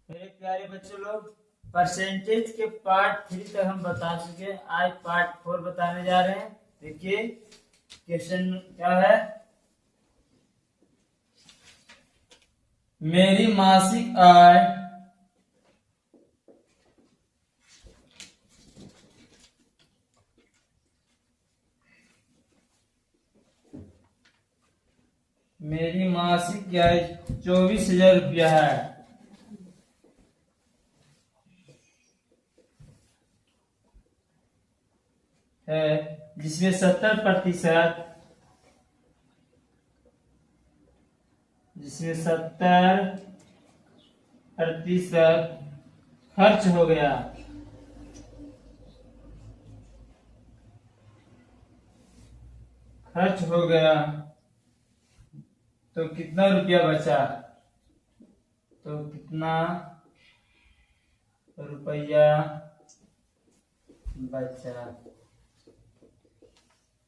मेरे प्यारे बच्चों लोग, परसेंटेज के पार्ट 3 तक हम बता चुके। आज पार्ट 4 बताने जा रहे हैं। देखिए क्वेश्चन क्या है। मेरी मासिक आय मेरी मासिक आय 24,000 रुपया है जिसमें 70% खर्च हो गया। तो कितना रुपया बचा? तो कितना रुपया बचा?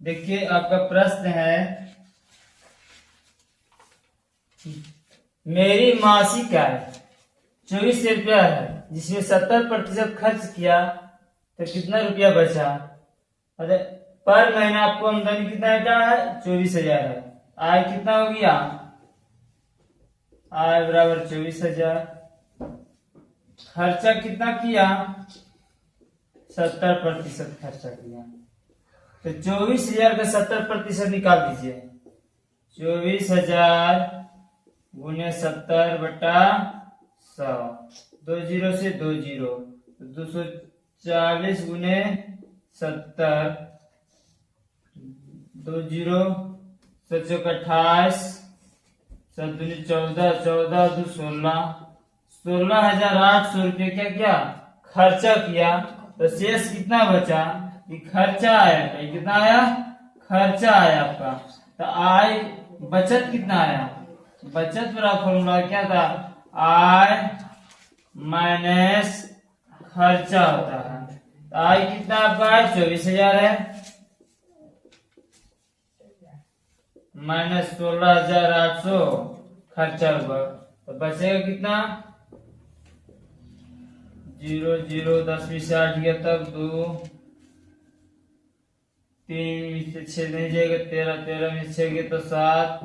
देखिए आपका प्रश्न है, मेरी मासिक आय 24 रुपया है जिसमें 70% खर्च किया तो कितना रुपया बचा? अरे पर महीना आपको आमदनी कितना है? 24,000 है। आय कितना हो गया? आय बराबर 24,000। खर्चा कितना किया? 70% खर्चा किया। तो 24,000 का 70% निकाल दीजिए। 24,000 गुने 70/100, 2 जीरो से 2 जीरो, 240 गुने 70, 2 जीरो, 7 7 14, 14 2 16, 16,800 रुपये क्या खर्चा किया। तो शेष कितना बचा? ये खर्चा आया। ये कितना आया? खर्चा आया आपका। तो आय बचत कितना आया? बचत वाला फॉर्मूला क्या था? आय माइनस खर्चा होता है। तो आय कितना आपका है? 24,000 है, माइनस 16,800 खर्चा हुआ। तो बचेगा कितना? 0 0 10 में से 8 गया, तब 2 3 में से 6 नहीं जाएगा, 13 13 में से 6 गया तो 7।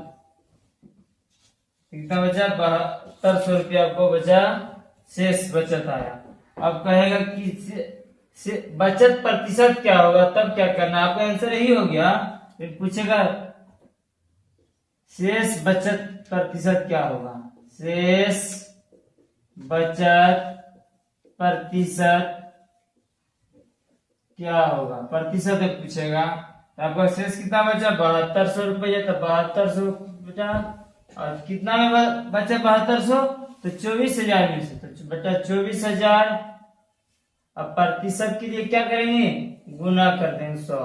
कितना बचा? 7200 रुपया आपको बचा, शेष बचत आया। अब कहेगा कि बचत प्रतिशत क्या होगा, तब क्या करना? आपका आंसर यही हो गया। फिर पूछेगा शेष बचत प्रतिशत क्या होगा? शेष बचत प्रतिशत क्या होगा? प्रतिशत पूछेगा। तो आपका शेष कितना बचा? 7200 रुपया। तो 7200 बचा, और कितना में बचा 7200? तो 24,000 में से तो बचा 24,000। अब प्रतिशत के लिए क्या करेंगे? गुना कर देंगे 100।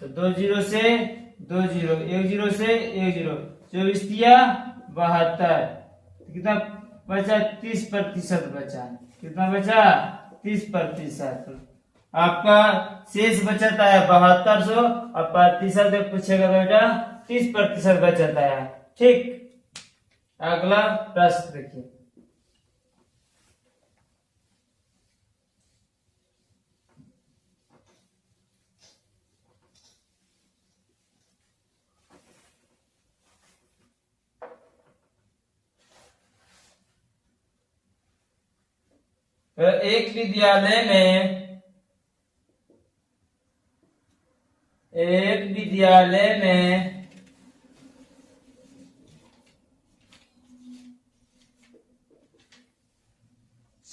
तो 2 जीरो से 2 जीरो, 1 जीरो से 1 जीरो, 24 दिया 72। कितना बचा? 30% बचा। कितना बचा? 30%। आपका शेष बचत आया 7200 और प्रतिशत पूछेगा बेटा 30% बचत आया। ठीक, अगला प्रश्न देखिए। एक विद्यालय में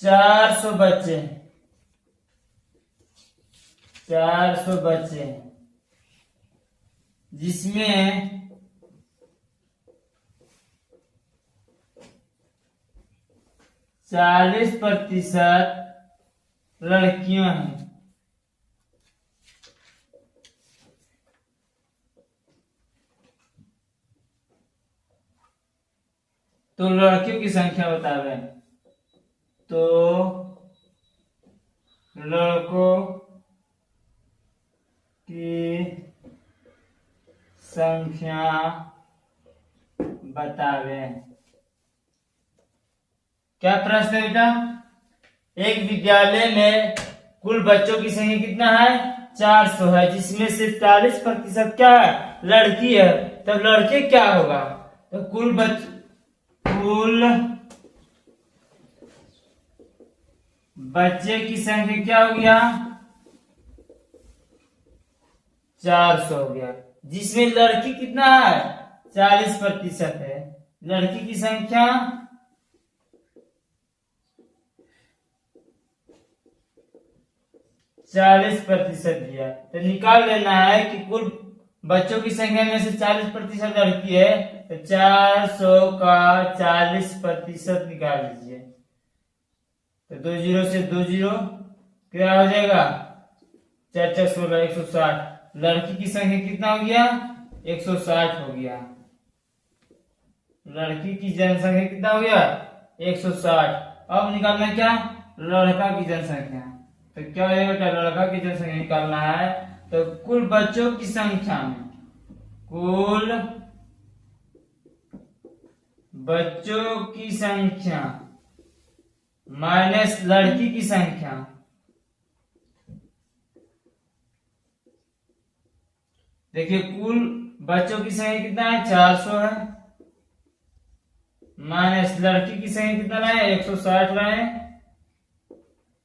400 बच्चे 400 बच्चे जिसमें 40% लड़कियां हैं। तो लड़कियों की संख्या बता रहे हैं। तो लड़कों की संख्या बतावे। क्या प्रश्न है बेटा? एक विद्यालय में कुल बच्चों की संख्या कितना है? 400 है, जिसमें से 40% क्या है? लड़की है। तब लड़के क्या होगा? तो कुल बच्चे की संख्या क्या हो गया? 400 हो गया, जिसमें लड़की कितना है? 40% है। लड़की की संख्या 40% दिया, तो निकाल लेना है कि कुल बच्चों की संख्या में से 40% लड़की है, तो 400 का 40% निकाल लीजिए। तो 2 जीरो से 2 जीरो क्या हो जाएगा? 4 4 16, 160। लड़की की संख्या कितना हो गया? 160 हो गया। लड़की की जनसंख्या कितना हो गया? 160। अब निकालना क्या? लड़का की जनसंख्या। तो क्या हो जाएगा? लड़का की जनसंख्या निकालना है, तो कुल बच्चों की संख्या में कुल बच्चों की संख्या माइनस लड़की की संख्या। देखिए कुल बच्चों की संख्या कितना है? 400 है, माइनस लड़की की संख्या कितना लाए? 160 लाए।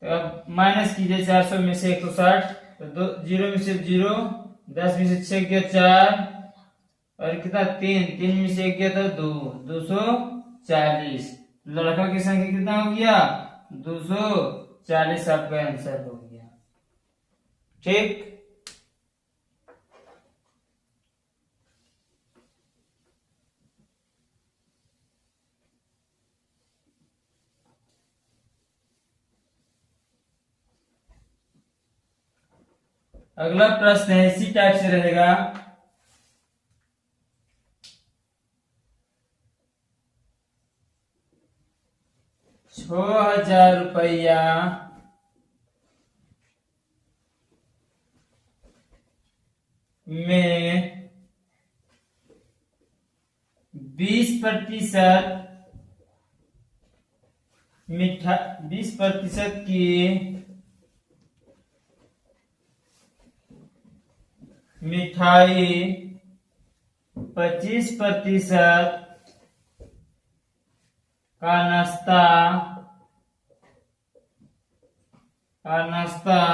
तो अब माइनस कीजिए 400 में से 160, तो 0 में से 0, 10 में से 6 गया 4, और कितना? 3 में से 1 गया तो 2, 240। लड़का की संख्या कितना हो गया? 240 आपका आंसर हो गया। ठीक। अगला प्रश्न है इसी टाइप से रहेगा। ₹6000 में 20% 20% की मिठाई 25% का नाश्ता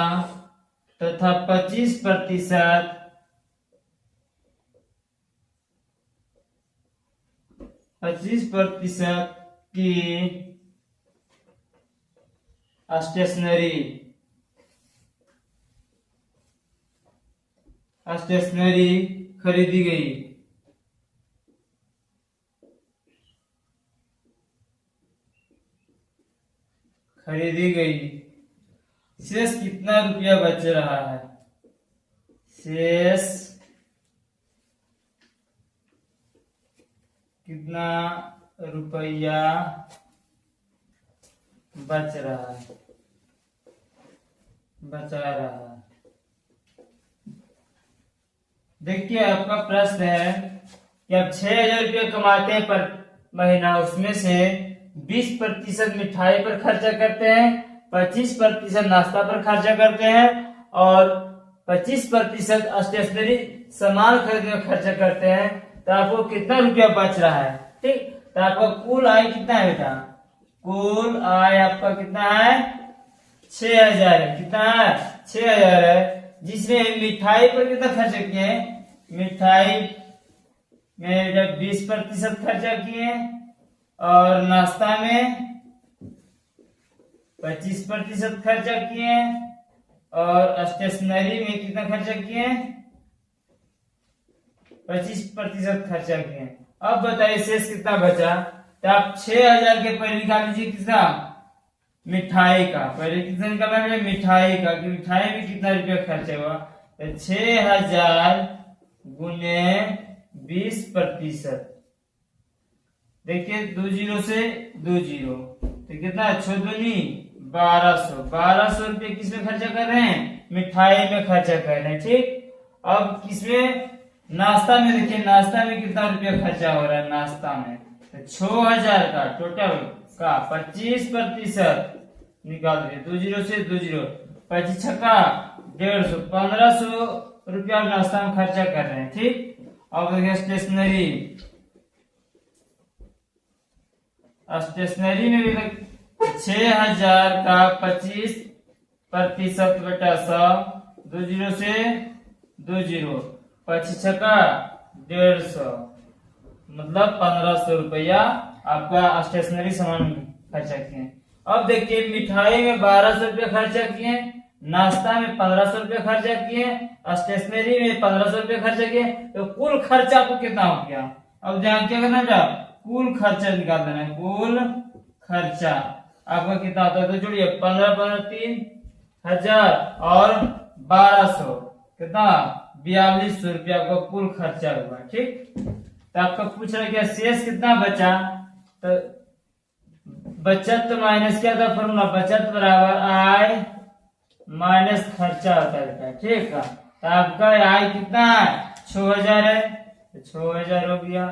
तथा 25% की स्टेशनरी खरीदी गई। शेष कितना रुपया बच रहा है? शेष कितना रुपया बचा रहा है? देखिए आपका प्रश्न है कि आप 6000 कमाते हैं पर महीना, उसमें से 20% मिठाई पर खर्चा करते हैं, 25% नाश्ता पर खर्चा करते हैं, और 25% स्टेशनरी सामान खरीदने में खर्चा करते हैं। तो आपको कितना रुपया बच रहा है? ठीक। तो आपका कुल आय कितना है बेटा? कुल आय आपका कितना है? 6000 है। कितना है? 6000 है, जिसमें मिठाई पर कितना खर्चा किए हैं? मिठाई में जब 20% खर्चा किए, और नाश्ता में 25% खर्चा किए, और स्टेशनरी में कितना खर्चा किए? 25% खर्चा किए। अब बताइए शेष कितना बचा? तो आप 6000 के पहले निकाल लीजिए किसका? मिठाई का। पहले कितना निकालना है? मिठाई का, कि मिठाई में कितना रुपया खर्चा हुआ। तो 6000 गुने 20%। देखिए 2 जीरो से 2 जीरो, तो कितना? 6 दूनी 1200 रुपये किसमें खर्चा कर रहे हैं? मिठाई में खर्चा कर रहे हैं। ठीक। अब किसमें? नाश्ता में। देखिए नाश्ता में कितना रुपया खर्चा हो रहा है? नाश्ता में तो 6000 का टोटल का 25% निकाल दिए, 2 जीरो से 2 जीरो, 25 छक्का 150, 1500 रुपया नाश्ता में खर्चा कर रहे हैं। ठीक, अब देखिए स्टेशनरी, स्टेशनरी में भी 6000 का 25% बटा 100, 2 जीरो से 2 जीरो, 25 छक्का 150, मतलब 1500 रुपया आपका स्टेशनरी सामान खर्चा किए। अब देखिए मिठाई में 1200 रुपया खर्चा किए, नाश्ता में 1500 रुपया खर्चा किए, स्टेशनरी में 1500 रुपया खर्चा किए, तो कुल खर्चा आपको कितना हो गया। अब ध्यान क्या करना था, कुल खर्चा निकाल देना है। कुल खर्चा आपका कितना होता है, तो जोड़िए 15 15 3000 और 1200 कितना 4200 रुपया आपका कुल खर्चा हुआ। ठीक, तो आपका पूछ रहा है शेष कितना बचा, तो बचत माइनस क्या था फॉर्मूला, बचत बराबर आय माइनस खर्चा होता है। ठीक है, तो आपका आय कितना है 6000 है, तो 6000 हो गया।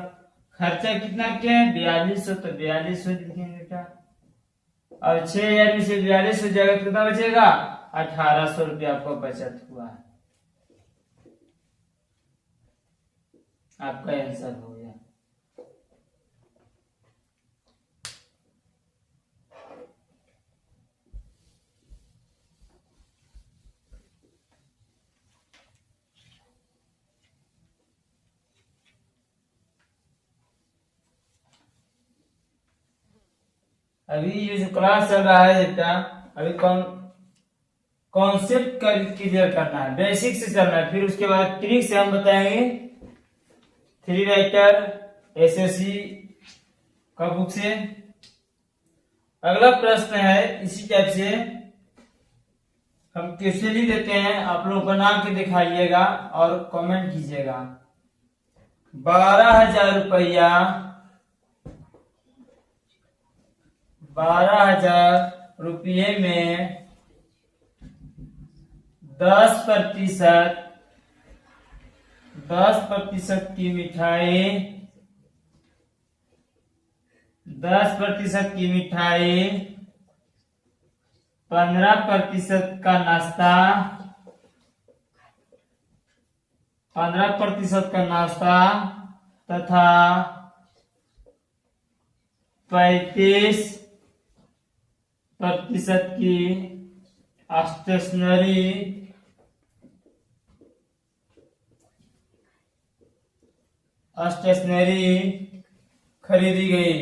खर्चा कितना क्या है 4200, तो 4200 लिखेंगे बेटा। अब 6000 में से 4200 जाएगा कितना बचेगा, 1800 रुपया आपको बचत हुआ है। आपका आंसर हो गया। अभी ये जो क्लास चल रहा है बेटा, अभी कॉन्सेप्ट क्लियर करना है, बेसिक से चलना है, फिर उसके बाद ट्रिक से हम बताएंगे। थ्री राइटर एसएससी का बुक से। अगला प्रश्न है इसी टाइप से, हम क्वेश्चन लिख देते हैं, आप लोग बना के दिखाइएगा और कमेंट कीजिएगा। 12,000 रुपया, 12,000 रुपये में 10% की मिठाई, 10% की मिठाई, 15% का नाश्ता, 15% का नाश्ता तथा 35% की स्टेशनरी खरीदी गई।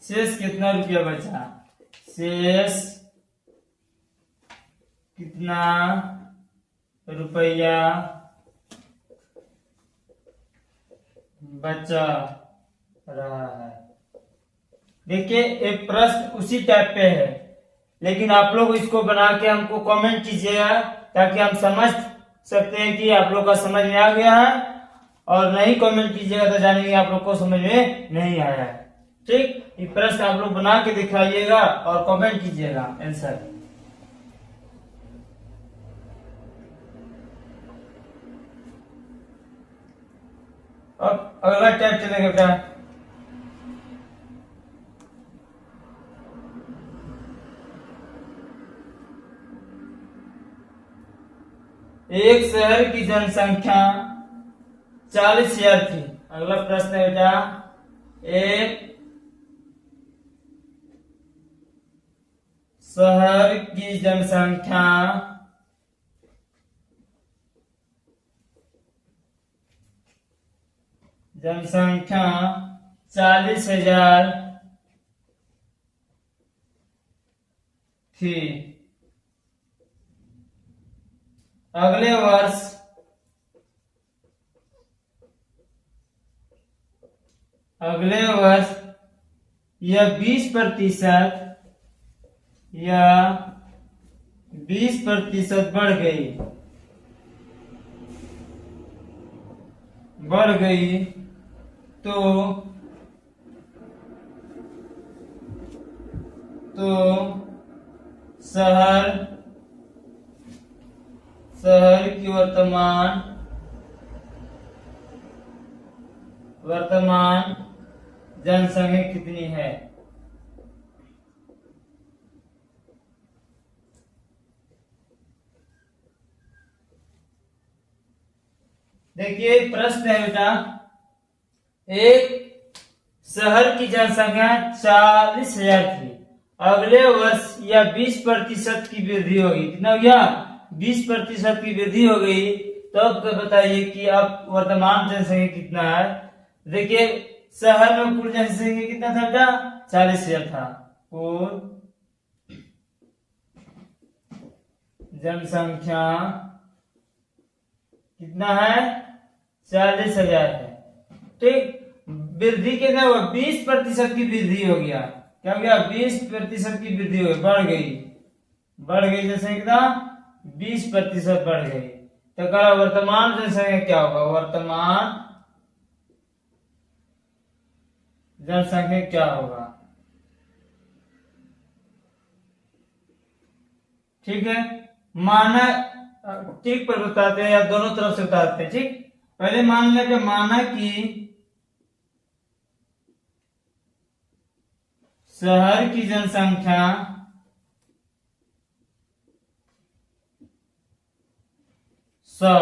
शेष कितना रुपया बचा, शेष कितना रुपया बचा रहा है। देखिए एक प्रश्न उसी टाइप पे है, लेकिन आप लोग इसको बना के हमको कमेंट कीजिएगा ताकि हम समझ सकते हैं कि आप लोग का समझ में आ गया है, और नहीं कमेंट कीजिएगा तो जानेंगे आप लोग को समझ में नहीं आया है। ठीक, ये प्रश्न आप लोग बना के दिखाइएगा और कमेंट कीजिएगा आंसर। अब अगला टाइप चलेगा बेटा, एक शहर की जनसंख्या 40,000 थी। अगला प्रश्न है बेटा, एक शहर की जनसंख्या 40,000 थी। अगले वर्ष यह 20% बढ़ गई तो शहर की वर्तमान वर्तमान जनसंख्या कितनी है। देखिए प्रश्न है बेटा, एक शहर की जनसंख्या 40,000 थी, अगले वर्ष या 20% की वृद्धि होगी। कितना हो गया? 20% की वृद्धि हो गई। तो अब बताइए कि अब वर्तमान जनसंख्या कितना है। देखिए शहर में कुल जनसंख्या कितना था बेटा? 40,000 था। कुल जनसंख्या कितना है? 40,000 है। ठीक, वृद्धि कितना हुआ? 20% की वृद्धि हो गया। क्या हो गया? 20% की वृद्धि हो गई, बढ़ गई जनसंख्या 20% बढ़ गई। तो कहा वर्तमान जनसंख्या क्या होगा? वर्तमान जनसंख्या क्या होगा? ठीक है, मानक ठीक पर बताते हैं या दोनों तरफ से बताते हैं। ठीक, पहले मान लिया कि माना कि शहर की जनसंख्या 100,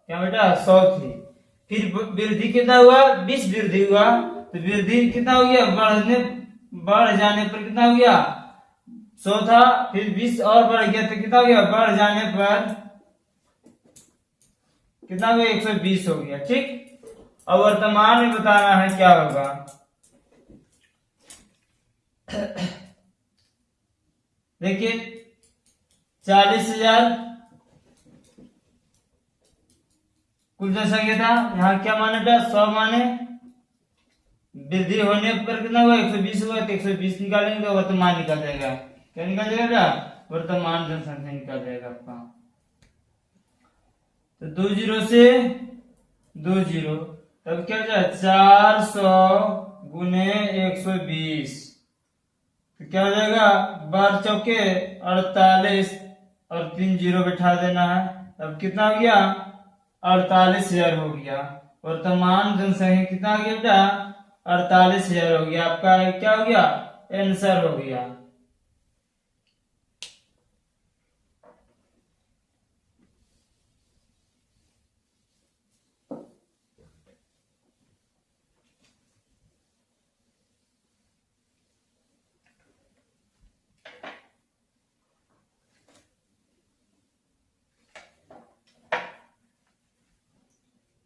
क्या बेटा? 100 थी। फिर वृद्धि कितना हुआ? 20 वृद्धि हुआ। तो वृद्धि कितना हो गया? बढ़ जाने पर कितना हो गया? 100 था, फिर 20 और बढ़ गया तो कितना हो गया? बढ़ जाने पर कितना हो गया? 120 हो गया। ठीक, अब वर्तमान में बताना है क्या होगा। देखिए 40,000 कुल जनसंख्या था, यहाँ क्या माने था? 100 माने, वृद्धि होने पर कितना हुआ? 120 हुआ। तो 120 निकालेंगे तो वर्तमान निकल जाएगा। क्या निकल जाएगा? वर्तमान जनसंख्या निकल जाएगा आपका। तो 2 जीरो से 2 जीरो, तब क्या हो जाए? 400 गुने 120, तो क्या हो जाएगा? 12 चौके 48 और 3 जीरो बैठा देना है। तब कितना हो गया? 48,000 हो गया। वर्तमान जनसंख्या कितना हो गया बेटा? 48,000 हो गया। आपका क्या हो गया? आंसर हो गया।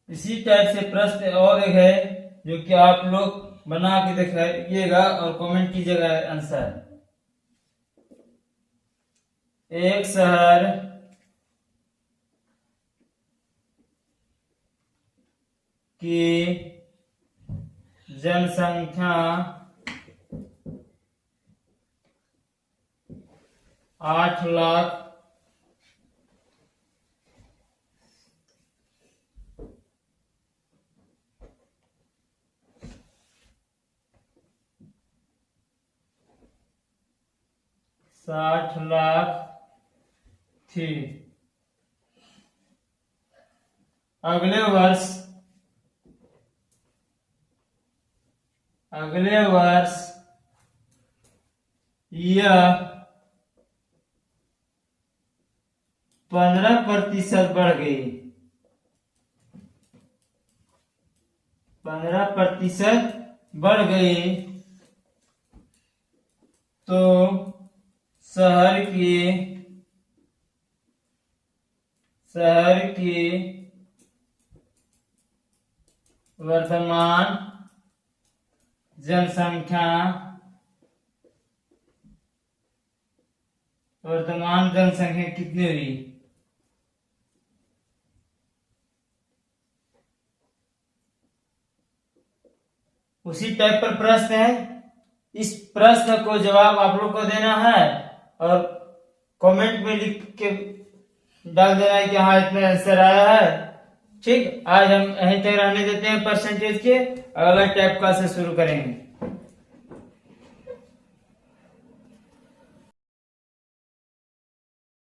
इसी टाइप से प्रश्न और एक है जो कि आप लोग बना के दिखाइएगा और कमेंट कीजिएगा आंसर। एक शहर की जनसंख्या 8 लाख 60 लाख थी। अगले वर्ष यह 15% बढ़ गई। 15% बढ़ गई तो शहर की वर्तमान जनसंख्या कितनी हुई? उसी टाइप पर प्रश्न है। इस प्रश्न को जवाब आप लोग को देना है और कमेंट में लिख के डाल देना है कि हाँ इतना आंसर आया है। ठीक, आज हम यहीं तक रहने देते हैं परसेंटेज के, अगला टाइप का से शुरू करेंगे।